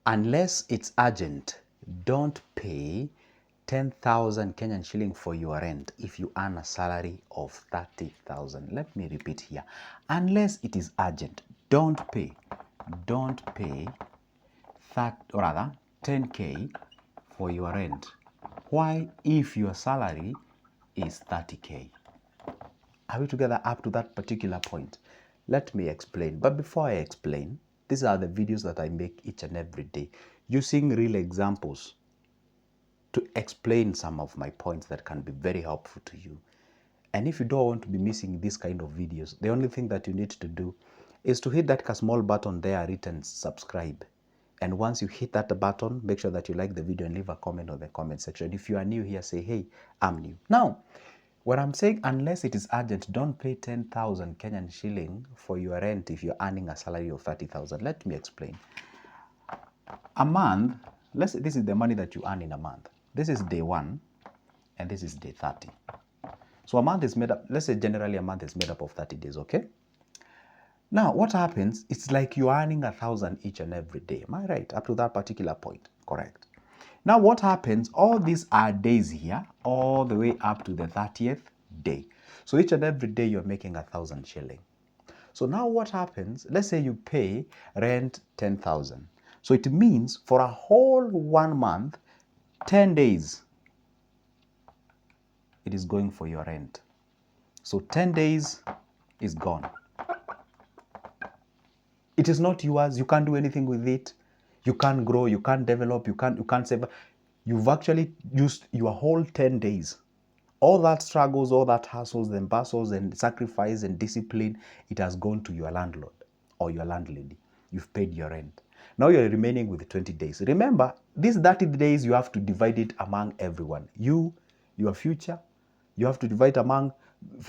Unless it's urgent, don't pay 10,000 Kenyan shilling for your rent if you earn a salary of 30,000. Let me repeat here. Unless it is urgent, don't pay 10K for your rent. Why if your salary is 30K? Are we together up to that particular point? Let me explain. But before I explain, these are the videos that I make each and every day using real examples to explain some of my points that can be very helpful to you. And if you don't want to be missing this kind of videos, the only thing that you need to do is to hit that small button there written subscribe. And once you hit that button, make sure that you like the video and leave a comment on the comment section. If you are new here, say, hey, I'm new. Now, when I'm saying unless it is urgent, don't pay 10,000 Kenyan shilling for your rent if you're earning a salary of 30,000. Let me explain. A month, this is the money that you earn in a month. This is day 1 and this is day 30. So a month is made up, let's say generally a month is made up of 30 days, okay? Now, what happens, it's like you're earning 1,000 each and every day. Am I right? Up to that particular point, correct. Now, what happens, all these are days here, all the way up to the 30th day. So each and every day you're making 1,000 shilling. So now what happens, let's say you pay rent 10,000. So it means for a whole 1 month, 10 days, it is going for your rent. So 10 days is gone. It is not yours. You can't do anything with it. You can't grow. You can't develop. You can't save. You've actually used your whole 10 days. All that struggles, all that hassles and bustles and sacrifice and discipline, it has gone to your landlord or your landlady. You've paid your rent. Now you're remaining with 20 days. Remember, these 30 days, you have to divide it among everyone. You, your future, you have to divide among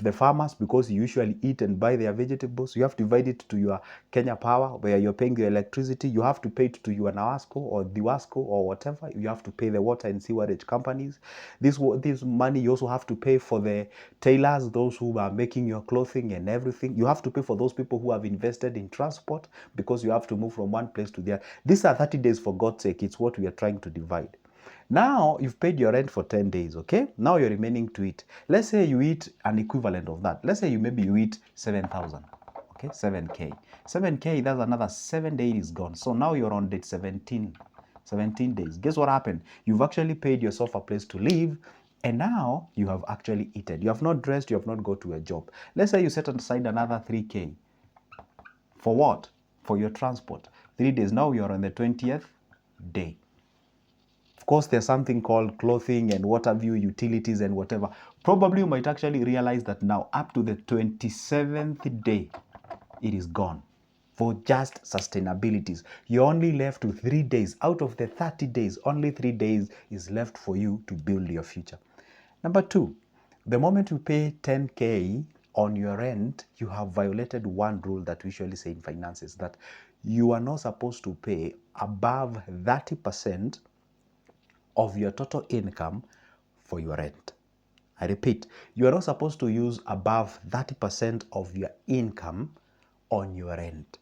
the farmers because you usually eat and buy their vegetables. You have to divide it to your Kenya Power where you're paying the electricity. You have to pay it to your Nawasco or Diwasco or whatever. You have to pay the water and sewerage companies. This money you also have to pay for the tailors, those who are making your clothing and everything. You have to pay for those people who have invested in transport because you have to move from one place to the other. These are 30 days for God's sake. It's what we are trying to divide. Now, you've paid your rent for 10 days, okay? Now you're remaining to eat. Let's say you eat an equivalent of that. Let's say maybe you eat 7,000, okay? 7K. 7K, that's another 7 days gone. So now you're on date 17 days. Guess what happened? You've actually paid yourself a place to live, and now you have actually eaten. You have not dressed, you have not go to a job. Let's say you set aside another 3K. For what? For your transport. 3 days. Now you're on the 20th day. Of course, there's something called clothing and water view, utilities and whatever. Probably you might actually realize that now up to the 27th day, it is gone for just sustainabilities. You're only left with 3 days. Out of the 30 days, only 3 days is left for you to build your future. Number 2, the moment you pay 10K on your rent, you have violated one rule that we usually say in finances, that you are not supposed to pay above 30% of your total income for your rent. I repeat, you are not supposed to use above 30% of your income on your rent.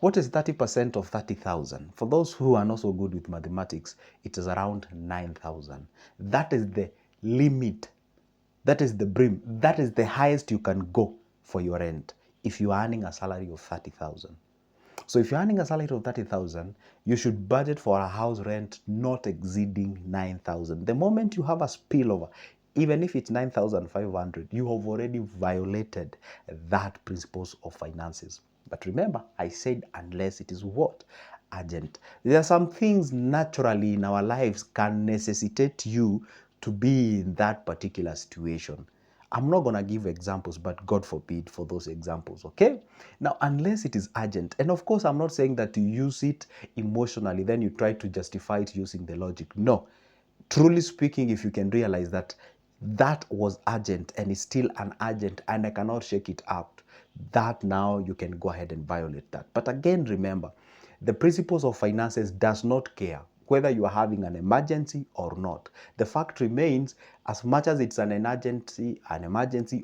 What is 30% of 30,000? For those who are not so good with mathematics, it is around 9,000. That is the limit. That is the brim. That is the highest you can go for your rent if you are earning a salary of 30,000. So if you're earning a salary of 30,000, you should budget for a house rent not exceeding 9,000. The moment you have a spillover, even if it's 9,500, you have already violated that principles of finances. But remember, I said unless it is what? Urgent. There are some things naturally in our lives can necessitate you to be in that particular situation. I'm not going to give examples, but God forbid for those examples, okay? Now, unless it is urgent, and of course, I'm not saying that you use it emotionally, then you try to justify it using the logic. No. Truly speaking, if you can realize that that was urgent and it's still an urgent and I cannot shake it out, that now you can go ahead and violate that. But again, remember, the principles of finances does not care whether you are having an emergency or not. The fact remains, as much as it's an emergency,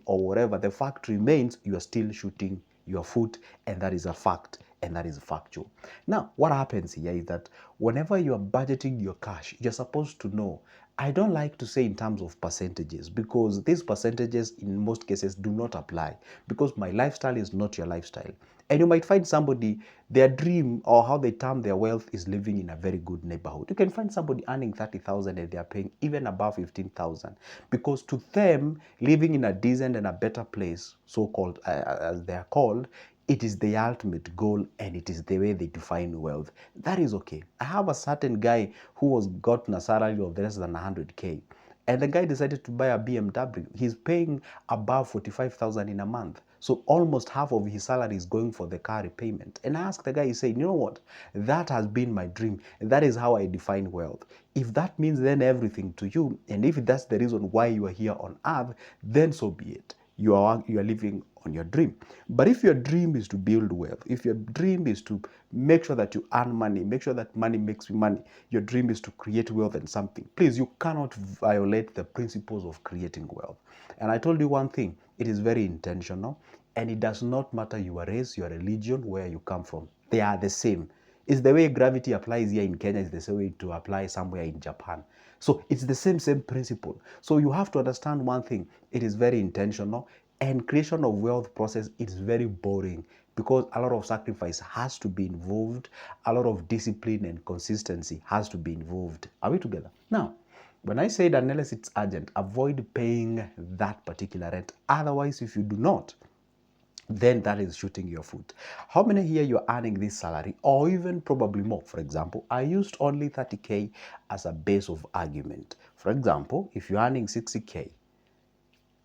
or whatever, the fact remains you are still shooting your foot, and that is a fact. and that is factual. Now, what happens here is that whenever you are budgeting your cash, you're supposed to know. I don't like to say in terms of percentages, because these percentages in most cases do not apply, because my lifestyle is not your lifestyle. And you might find somebody, their dream or how they term their wealth is living in a very good neighborhood. You can find somebody earning 30,000 and they are paying even above 15,000, because to them, living in a decent and a better place, so-called, as they are called, it is the ultimate goal, and it is the way they define wealth. That is okay. I have a certain guy who was gotten a salary of less than 100K. And the guy decided to buy a BMW. He's paying above 45,000 in a month. So almost half of his salary is going for the car repayment. And I asked the guy, he said, you know what? That has been my dream. That is how I define wealth. If that means then everything to you, and if that's the reason why you are here on earth, then so be it. You are living on your dream. But if your dream is to build wealth, if your dream is to make sure that you earn money, make sure that money makes you money, your dream is to create wealth and something, please, you cannot violate the principles of creating wealth. And I told you one thing, it is very intentional, and it does not matter your race, your religion, where you come from. They are the same. It's the way gravity applies here in Kenya, is the same way to apply somewhere in Japan. So it's the same principle. So you have to understand one thing, it is very intentional, and creation of wealth process is very boring, because a lot of sacrifice has to be involved, a lot of discipline and consistency has to be involved. Are we together? Now, when I said unless it's urgent, avoid paying that particular rent. Otherwise, if you do not, then that is shooting your foot. How many here you're earning this salary, or even probably more? For example, I used only 30K as a base of argument. For example, if you're earning 60K,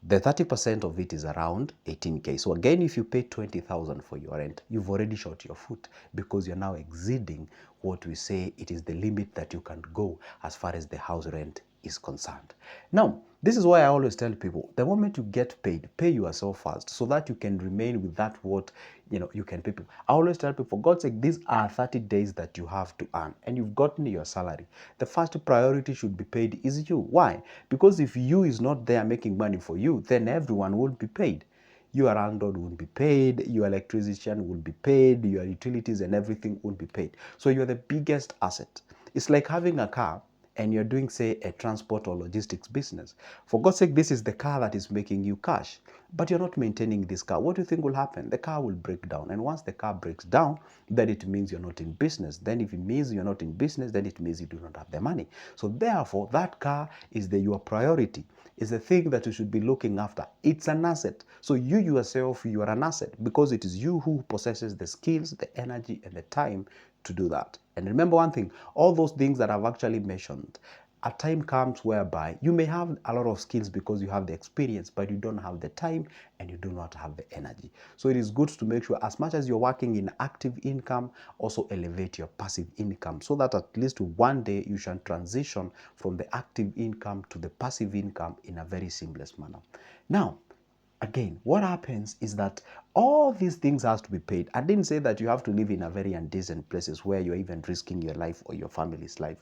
the 30% of it is around 18K. So again, if you pay 20,000 for your rent, you've already shot your foot, because you're now exceeding what we say it is the limit that you can go as far as the house rent is concerned. Now, this is why I always tell people, the moment you get paid, pay yourself first, so that you can remain with that what you can pay people. I always tell people, for God's sake, these are 30 days that you have to earn, and you've gotten your salary. The first priority should be paid is you. Why? Because if you is not there making money for you, then everyone will be paid. Your landlord will be paid, your electrician will be paid, your utilities and everything will be paid. So you're the biggest asset. It's like having a car and you're doing, say, a transport or logistics business. For God's sake, this is the car that is making you cash, but you're not maintaining this car. What do you think will happen? The car will break down. And once the car breaks down, then it means you're not in business. Then if it means you're not in business, then it means you do not have the money. So therefore, that car is your priority. Is the thing that you should be looking after. It's an asset. So you yourself, you are an asset, because it is you who possesses the skills, the energy, and the time to do that. And remember one thing, all those things that I've actually mentioned, a time comes whereby you may have a lot of skills because you have the experience, but you don't have the time and you do not have the energy. So it is good to make sure, as much as you're working in active income, also elevate your passive income, so that at least one day you shall transition from the active income to the passive income in a very seamless manner. Now, again, what happens is that all these things has to be paid. I didn't say that you have to live in a very indecent places where you're even risking your life or your family's life.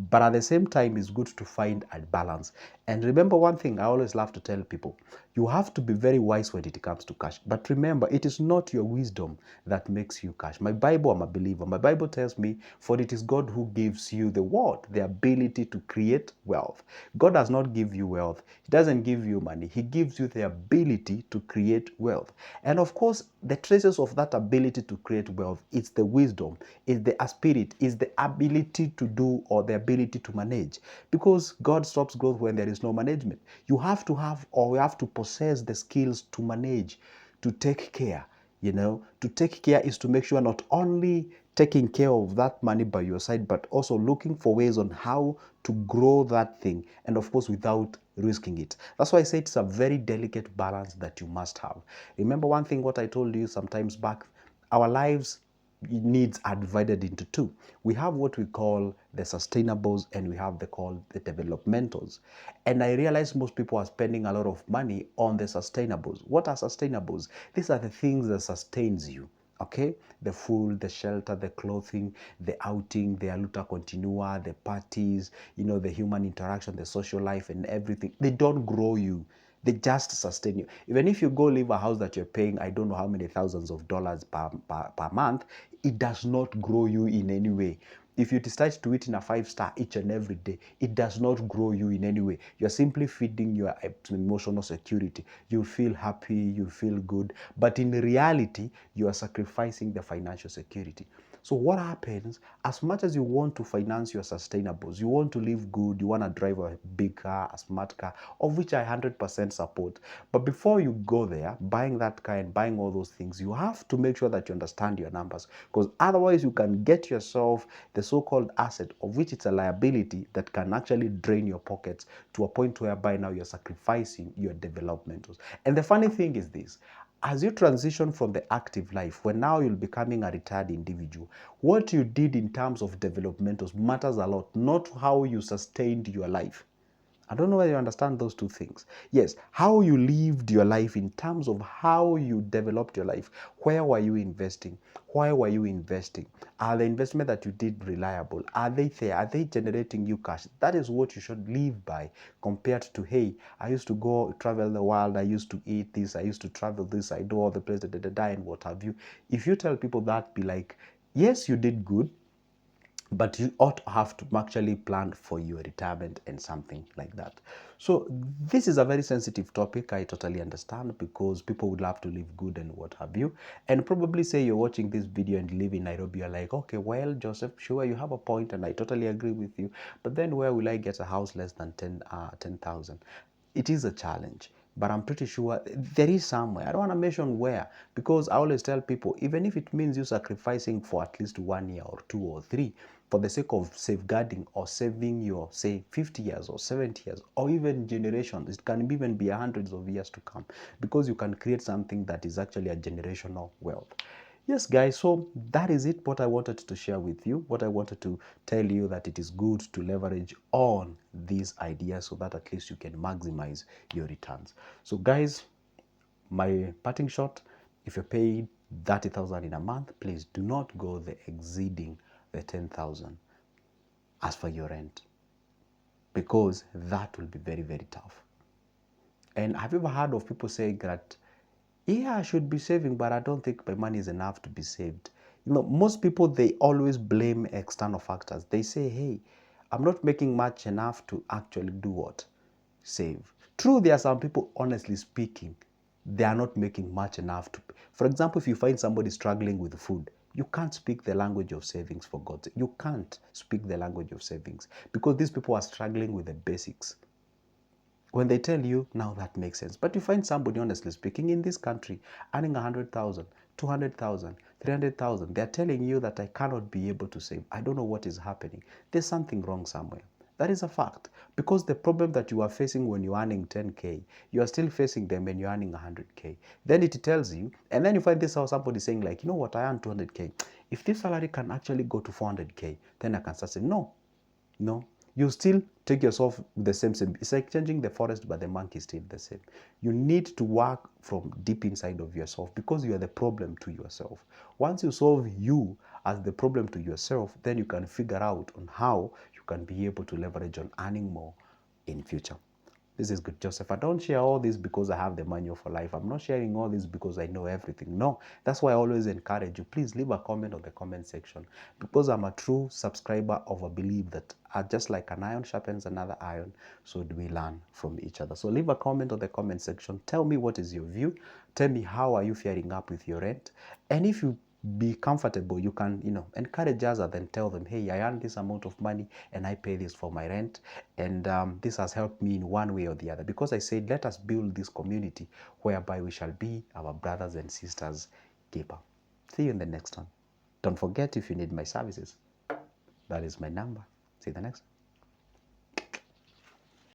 But at the same time, it's good to find a balance. And remember one thing I always love to tell people, you have to be very wise when it comes to cash. But remember, it is not your wisdom that makes you cash. My Bible, I'm a believer. My Bible tells me, for it is God who gives you the what? The ability to create wealth. God does not give you wealth. He doesn't give you money. He gives you the ability to create wealth. And of course, the traces of that ability to create wealth, it's the wisdom, it's the spirit, it's the ability to do, or the ability to manage. Because God stops growth when there is no management. You have to have, or you have to possess the skills to manage, to take care. To take care is to make sure not only taking care of that money by your side, but also looking for ways on how to grow that thing, and of course without risking it. That's why I say it's a very delicate balance that you must have. Remember one thing, what I told you sometimes back, our lives needs are divided into two. We have what we call the sustainables, and we have the developmentals. And I realize most people are spending a lot of money on the sustainables. What are sustainables? These are the things that sustains you. Okay, the food, the shelter, the clothing, the outing, the luta continua, the parties, the human interaction, the social life and everything. They don't grow you. They just sustain you. Even if you go live a house that you're paying, I don't know how many thousands of dollars per month, it does not grow you in any way. If you decide to eat in a 5-star each and every day, it does not grow you in any way. You're simply feeding your emotional security. You feel happy, you feel good, but in reality, you are sacrificing the financial security. So what happens, as much as you want to finance your sustainables, you want to live good, you want to drive a big car, a smart car, of which I 100% support. But before you go there, buying that car and buying all those things, you have to make sure that you understand your numbers, because otherwise you can get yourself the so-called asset, of which it's a liability that can actually drain your pockets to a point whereby now you're sacrificing your developmentals. And the funny thing is this: as you transition from the active life, when now you're becoming a retired individual, what you did in terms of developmentals matters a lot, not how you sustained your life. I don't know whether you understand those two things. Yes, how you lived your life in terms of how you developed your life. Where were you investing? Why were you investing? Are the investment that you did reliable? Are they fair? Are they generating you cash? That is what you should live by, compared to, hey, I used to go travel the world, I used to eat this, I used to travel this, I do all the places, and what have you. If you tell people that, be like, yes, you did good, but you ought to have to actually plan for your retirement and something like that. So this is a very sensitive topic. I totally understand, because people would love to live good and what have you. And probably say you're watching this video and live in Nairobi, you're like, okay, well, Joseph, sure, you have a point and I totally agree with you. But then where will I get a house less than 10,000? It is a challenge, but I'm pretty sure there is somewhere. I don't want to mention where, because I always tell people, even if it means you sacrificing for at least 1 year or 2 or 3, for the sake of safeguarding or saving your, say, 50 years or 70 years or even generations, it can even be hundreds of years to come, because you can create something that is actually a generational wealth. Yes, guys, so that is it, what I wanted to share with you, what I wanted to tell you, that it is good to leverage on these ideas so that at least you can maximize your returns. So guys, my parting shot: if you're paid 30,000 in a month, please do not go the exceeding the 10,000 as for your rent, because that will be very, very tough. And have you ever heard of people saying that, yeah, I should be saving, but I don't think my money is enough to be saved? You know, most people, they always blame external factors. They say, hey, I'm not making much enough to actually do what? Save. True, there are some people, honestly speaking, they are not making much enough to. For example, if you find somebody struggling with food, you can't speak the language of savings, for God's sake. You can't speak the language of savings, because these people are struggling with the basics. When they tell you, now that makes sense. But you find somebody, honestly speaking, in this country earning 100,000, 200,000, 300,000, they're telling you that I cannot be able to save. I don't know what is happening. There's something wrong somewhere. That is a fact. Because the problem that you are facing when you're earning 10K, you are still facing them when you're earning 100K. Then it tells you, and then you find this how somebody saying like, you know what, I earn 200K. If this salary can actually go to 400K, then I can start saying, no, no, you still take yourself the same. It's like changing the forest, but the monkey is still the same. You need to work from deep inside of yourself, because you are the problem to yourself. Once you solve you as the problem to yourself, then you can figure out on how you can be able to leverage on earning more in future. This is good, Joseph. I don't share all this because I have the manual for life. I'm not sharing all this because I know everything. No, that's why I always encourage you. Please leave a comment on the comment section, because I'm a true subscriber of a belief that just like an iron sharpens another iron, so do we learn from each other. So leave a comment on the comment section. Tell me what is your view. Tell me how are you faring up with your rent. And if you be comfortable, you can, encourage us and then tell them, hey, I earn this amount of money and I pay this for my rent, and this has helped me in one way or the other. Because I said, let us build this community whereby we shall be our brothers and sisters keeper. See you in the next one. Don't forget, if you need my services, that is my number. See you the next one.